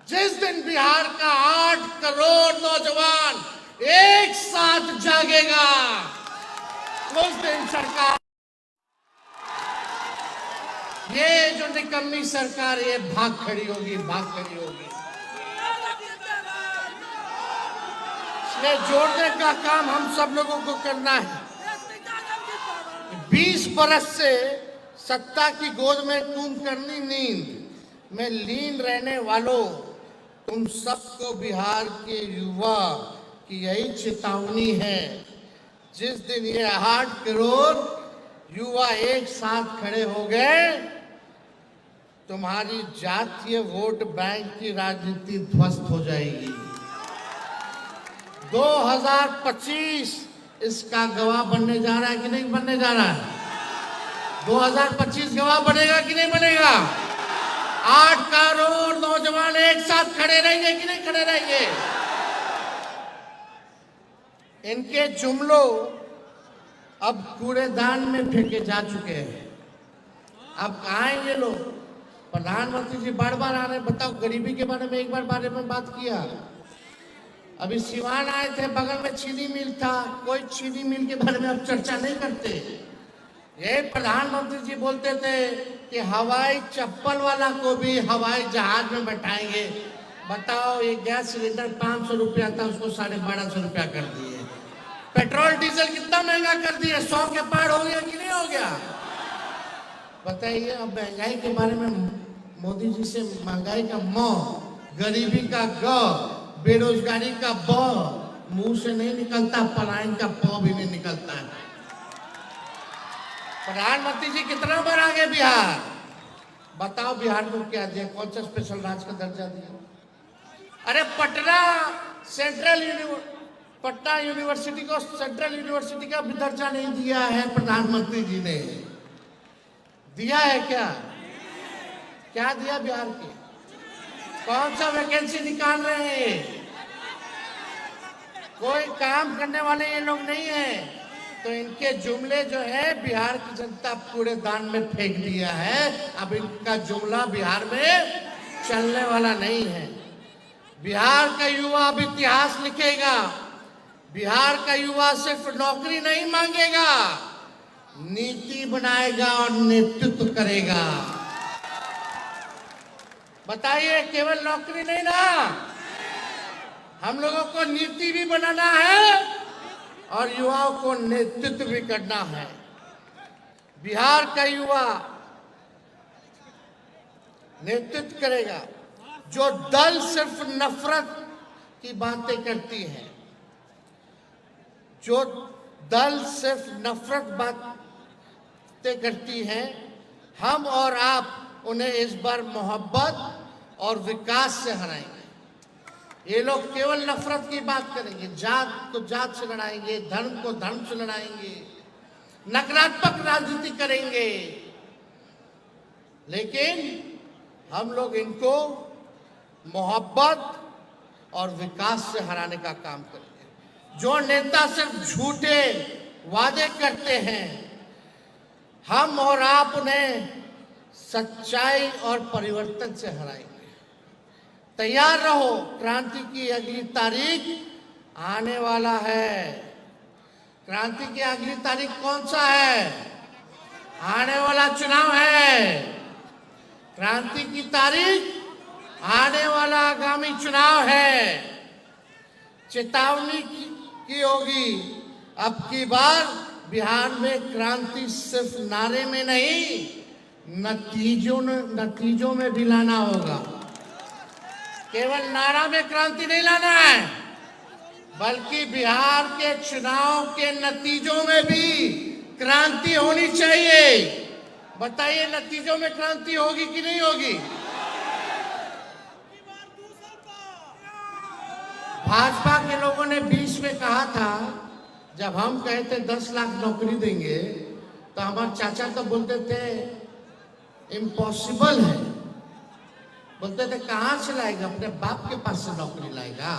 जिस दिन बिहार का 8 करोड़ नौजवान एक साथ जागेगा, उस दिन सरकार, ये जो निकम्मी सरकार, ये भाग खड़ी होगी, भाग खड़ी होगी। इसलिए जोड़ने का काम हम सब लोगों को करना है। 20 बरस से सत्ता की गोद में तुम करनी नींद में लीन रहने वालों, तुम सबको बिहार के युवा की यही चेतावनी है। जिस दिन ये 8 करोड़ युवा एक साथ खड़े हो गए, तुम्हारी जातीय वोट बैंक की राजनीति ध्वस्त हो जाएगी। 2025 इसका गवाह बनने जा रहा है कि नहीं बनने जा रहा है? 2025 गवाह बनेगा कि नहीं बनेगा? 8 करोड़ नौजवान एक साथ खड़े रहेंगे कि नहीं खड़े रहेंगे? इनके जुमलों अब कूड़ेदान में फेंके जा चुके हैं। अब कहाँ हैं ये लोग? प्रधानमंत्री जी बार बार आ रहे हैं। बताओ, गरीबी के बारे में एक बारे में बात किया? अभी सिवान आए थे, बगल में चीनी मिल था, कोई चीनी मिल के बारे में अब चर्चा नहीं करते। ये प्रधानमंत्री जी बोलते थे कि हवाई चप्पल वाला को भी हवाई जहाज में बैठाएंगे। बताओ, ये गैस सिलेंडर 500 रुपया था, उसको 1250 रुपया कर दिए। पेट्रोल डीजल कितना महंगा कर दिया, 100 के पार हो गया कि नहीं हो गया? बताइए। अब महंगाई के बारे में मोदी जी से महंगाई का म, गरीबी का ग, बेरोजगारी का ब मुंह से नहीं निकलता, पलायन का प भी नहीं निकलता है। प्रधानमंत्री जी कितना बार आ गए बिहार? बताओ, बिहार को क्या दिया? कौन सा स्पेशल राज्य का दर्जा दिया? अरे पटना यूनिवर्सिटी को सेंट्रल यूनिवर्सिटी का भी दर्जा नहीं दिया है प्रधानमंत्री जी ने। दिया है क्या? क्या दिया बिहार के? कौन सा वैकेंसी निकाल रहे हैं? कोई काम करने वाले ये लोग नहीं है। तो इनके जुमले जो है बिहार की जनता कूड़ेदान में फेंक दिया है। अब इनका जुमला बिहार में चलने वाला नहीं है। बिहार का युवा अब इतिहास लिखेगा। बिहार का युवा सिर्फ नौकरी नहीं मांगेगा, नीति बनाएगा और नेतृत्व करेगा। बताइए, केवल नौकरी नहीं ना, हम लोगों को नीति भी बनाना है और युवाओं को नेतृत्व भी करना है। बिहार का युवा नेतृत्व करेगा। जो दल सिर्फ नफरत की बातें करती है, जो दल सिर्फ नफरत बातें करती हैं, हम और आप उन्हें इस बार मोहब्बत और विकास से हराएंगे। ये लोग केवल नफरत की बात करेंगे, जात को जात से लड़ाएंगे, धर्म को धर्म से लड़ाएंगे, नकारात्मक राजनीति करेंगे। लेकिन हम लोग इनको मोहब्बत और विकास से हराने का काम करेंगे। जो नेता सिर्फ झूठे वादे करते हैं, हम और आप उन्हें सच्चाई और परिवर्तन से हराएंगे। तैयार रहो, क्रांति की अगली तारीख आने वाला है। क्रांति की अगली तारीख कौन सा है? आने वाला चुनाव है। क्रांति की तारीख आने वाला आगामी चुनाव है। चेतावनी की होगी। अब की बार बिहार में क्रांति सिर्फ नारे में नहीं, नतीजों में भी लाना होगा। केवल नारा में क्रांति नहीं लाना है, बल्कि बिहार के चुनाव के नतीजों में भी क्रांति होनी चाहिए। बताइए, नतीजों में क्रांति होगी कि नहीं होगी? भाजपा के लोगों ने 20 में कहा था, जब हम कहे थे 10 लाख नौकरी देंगे, तो हमारे चाचा तो बोलते थे इम्पॉसिबल है। बोलते थे कहाँ से लाएगा, अपने बाप के पास से नौकरी लाएगा।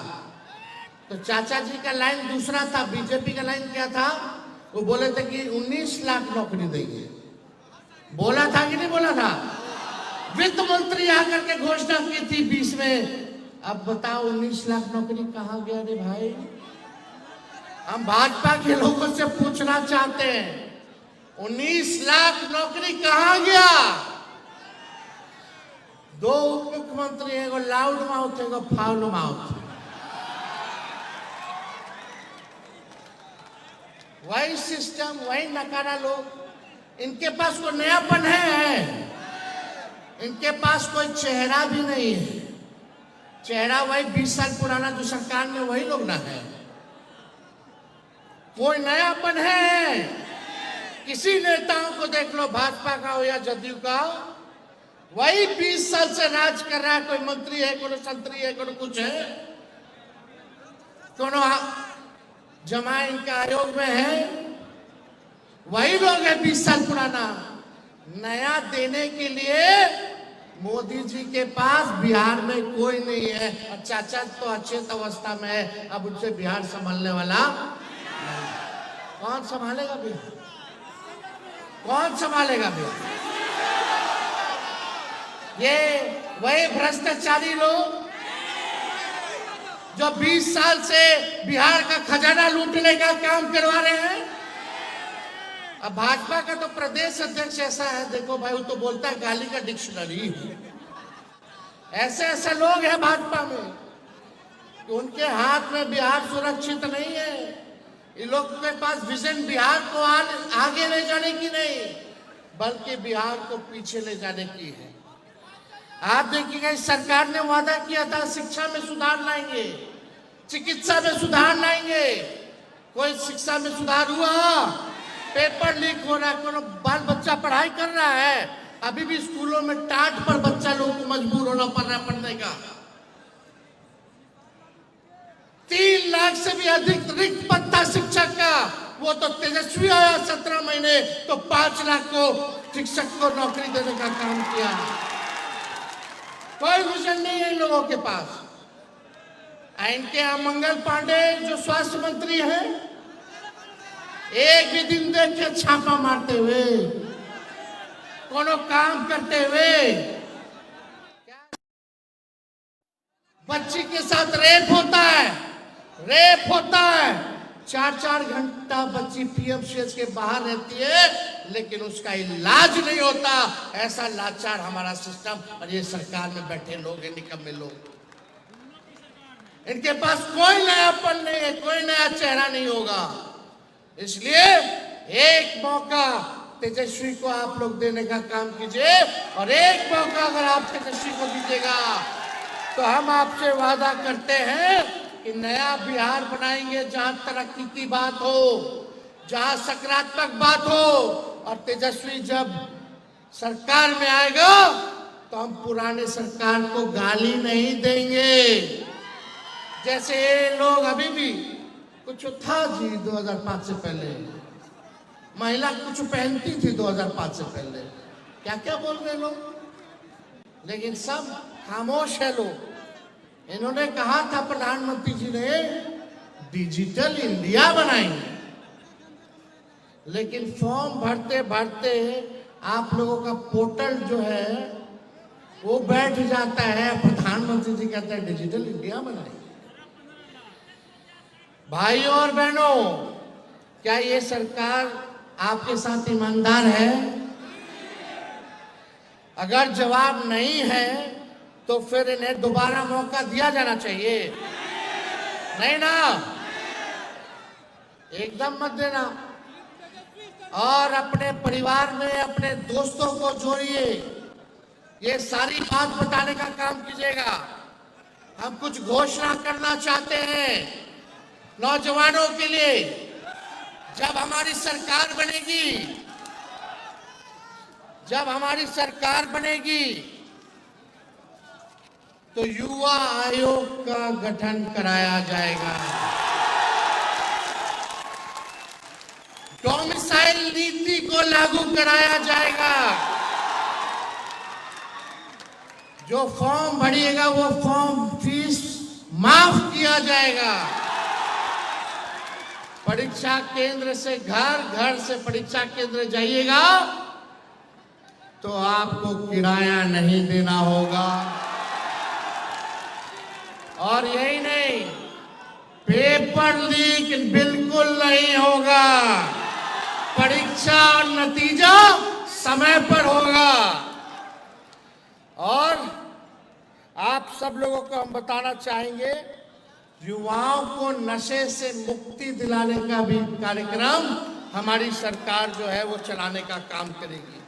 तो चाचा जी का लाइन दूसरा था। बीजेपी का लाइन क्या था? वो बोले थे कि 19 लाख नौकरी देंगे। बोला था कि नहीं बोला था? वित्त मंत्री आकर के घोषणा की थी 20 में अब बताओ 19 लाख नौकरी कहाँ गया रे भाई? हम भाजपा के लोगों से पूछना चाहते हैं 19 लाख नौकरी कहाँ गया? दो उप मुख्यमंत्री, एगो लाउड माउथ, एगो फाउल माउथ। वही सिस्टम, वही नकारा लोग। इनके पास कोई नयापन है? इनके पास कोई चेहरा भी नहीं है। चेहरा वही 20 साल पुराना जो सरकार में, वही लोग ना है। कोई नयापन है? किसी नेताओं को देख लो, भाजपा का हो या जदयू का, वही 20 साल से राज कर रहा है। कोई मंत्री है, कोई संतरी है, कोई कुछ है, कोनो जमा इनका आयोग में है, वही लोग है 20 साल पुराना। नया देने के लिए मोदी जी के पास बिहार में कोई नहीं है। और चाचा तो अच्छे अवस्था में है, अब उनसे बिहार संभालने वाला कौन संभालेगा? बिहार कौन संभालेगा? बिहार ये वही भ्रष्टाचारी लोग जो 20 साल से बिहार का खजाना लूटने का काम करवा रहे हैं। अब भाजपा का तो प्रदेश अध्यक्ष ऐसा है, देखो भाई, वो तो बोलता है गाली का डिक्शनरी। ऐसे ऐसे लोग हैं भाजपा में कि उनके हाथ में बिहार सुरक्षित नहीं है। इन लोग के पास विजन बिहार को आगे ले जाने की नहीं, बल्कि बिहार को पीछे ले जाने की है। आप देखिएगा, इस सरकार ने वादा किया था शिक्षा में सुधार लाएंगे, चिकित्सा में सुधार लाएंगे। कोई शिक्षा में सुधार हुआ? पेपर लीक हो रहा है, कोनो बाल बच्चा पढ़ाई कर रहा है, अभी भी स्कूलों में टाट पर बच्चा लोगों को मजबूर होना पड़ रहा है पढ़ने का। 3 लाख से भी अधिक रिक्त पद था शिक्षक का, वो तो तेजस्वी आया 17 महीने तो 5 लाख को शिक्षक को नौकरी देने का काम किया। कोई विजन नहीं है इन लोगों के पास। इनके यहाँ मंगल पांडे जो स्वास्थ्य मंत्री हैं, एक भी दिन देख के छापा मारते हुए, कोनो काम करते हुए, बच्ची के साथ रेप होता है, रेप होता है। 4-4 घंटा बच्ची पीएमसीएच के बाहर रहती है, लेकिन उसका इलाज नहीं होता। ऐसा लाचार हमारा सिस्टम, और ये सरकार में बैठे लोग हैं, निकम्मे लोग। इनके पास कोई नयापन नहीं है, कोई नया चेहरा नहीं होगा। इसलिए एक मौका तेजस्वी को आप लोग देने का काम कीजिए, और एक मौका अगर आप तेजस्वी को दीजिएगा तो हम आपसे वादा करते हैं कि नया बिहार बनाएंगे, जहां तरक्की की बात हो, जहां सकारात्मक बात हो। और तेजस्वी जब सरकार में आएगा तो हम पुराने सरकार को गाली नहीं देंगे। जैसे ये लोग अभी भी कुछ था जी 2005 से पहले, महिला कुछ पहनती थी 2005 से पहले, क्या क्या बोल रहे लोग, लेकिन सब खामोश है लोग। इन्होंने कहा था, प्रधानमंत्री जी ने, डिजिटल इंडिया बनाएंगे, लेकिन फॉर्म भरते भरते आप लोगों का पोर्टल जो है वो बैठ जाता है। प्रधानमंत्री जी कहते हैं डिजिटल इंडिया बनाएंगे। भाइयों और बहनों, क्या ये सरकार आपके साथ ईमानदार है? अगर जवाब नहीं है तो फिर इन्हें दोबारा मौका दिया जाना चाहिए। नहीं ना? एकदम मत देना। और अपने परिवार में अपने दोस्तों को जोड़िए, ये सारी बात बताने का काम कीजिएगा। हम कुछ घोषणा करना चाहते हैं नौजवानों के लिए। जब हमारी सरकार बनेगी, जब हमारी सरकार बनेगी तो युवा आयोग का गठन कराया जाएगा। डोमिसाइल नीति को लागू कराया जाएगा। जो फॉर्म भरिएगा वो फॉर्म फीस माफ किया जाएगा। परीक्षा केंद्र से घर, घर से परीक्षा केंद्र जाइएगा तो आपको किराया नहीं देना होगा। और यही नहीं, पेपर लीक बिल्कुल नहीं होगा। परीक्षा और नतीजा समय पर होगा। और आप सब लोगों को हम बताना चाहेंगे, युवाओं को नशे से मुक्ति दिलाने का भी कार्यक्रम हमारी सरकार जो है वो चलाने का काम करेगी।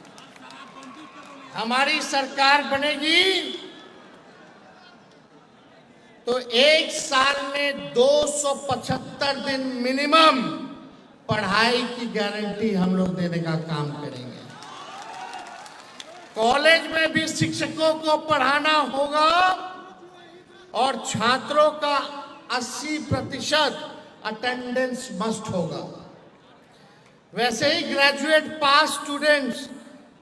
हमारी सरकार बनेगी तो एक साल में 275 दिन मिनिमम पढ़ाई की गारंटी हम लोग देने का काम करेंगे। कॉलेज में भी शिक्षकों को पढ़ाना होगा और छात्रों का 80% अटेंडेंस मस्ट होगा। वैसे ही ग्रेजुएट पास स्टूडेंट्स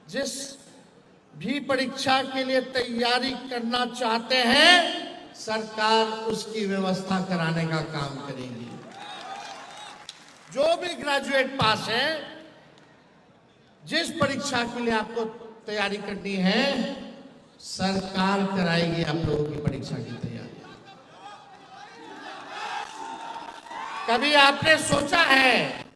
जिस भी परीक्षा के लिए तैयारी करना चाहते हैं, सरकार उसकी व्यवस्था कराने का काम करेगी। जो भी ग्रेजुएट पास है, जिस परीक्षा के लिए आपको तैयारी करनी है, सरकार कराएगी आप लोगों की परीक्षा की तैयारी। कभी आपने सोचा है